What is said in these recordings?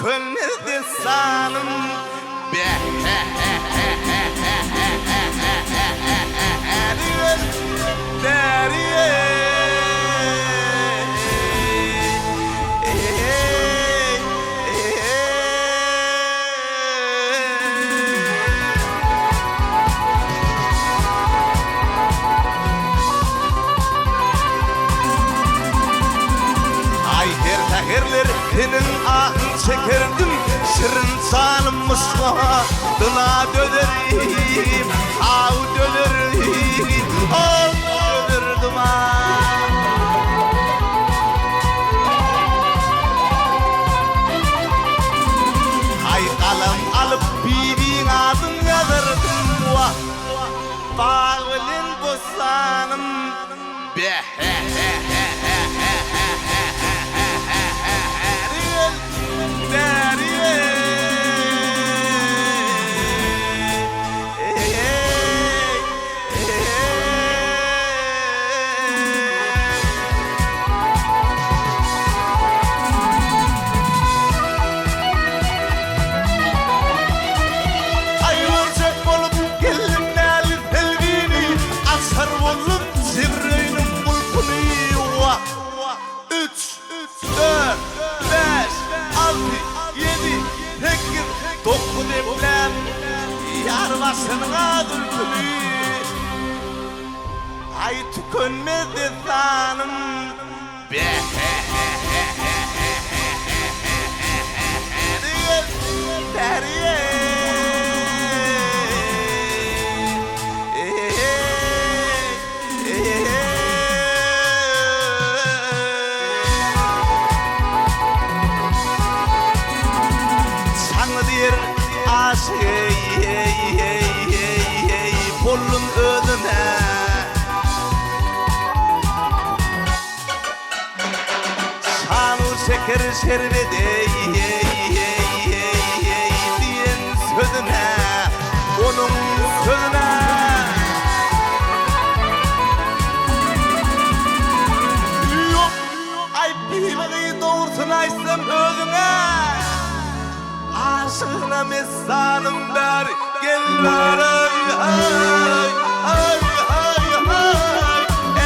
tükenmedi sanım Herler senin ahın çekerdim şirin sanımmış dına dönerim av dönerim av dönerdim ay kalem alıp bibin adın yazardım bağılın bosanım Başına dürtülü ay tükenmedi sanım Sana diyer aşık Bollum ödüne Şanı şeker şerbeti diyen sözüne onun sözüne Yok ay bir bakıyı doğursun açsam özüne Aşığına mesanım ver gel ver ay ay ay ay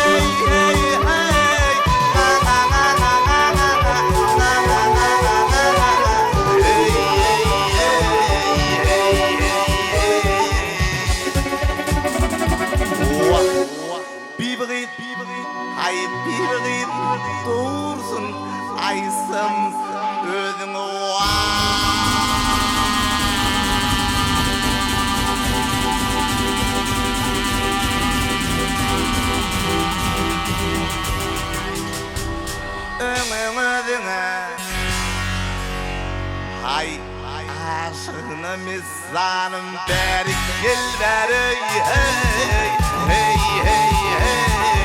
ey ey hey bibrit ay bibrit dursun aysam özün Ay aşığına mizanım beri gel beri hey hey hey hey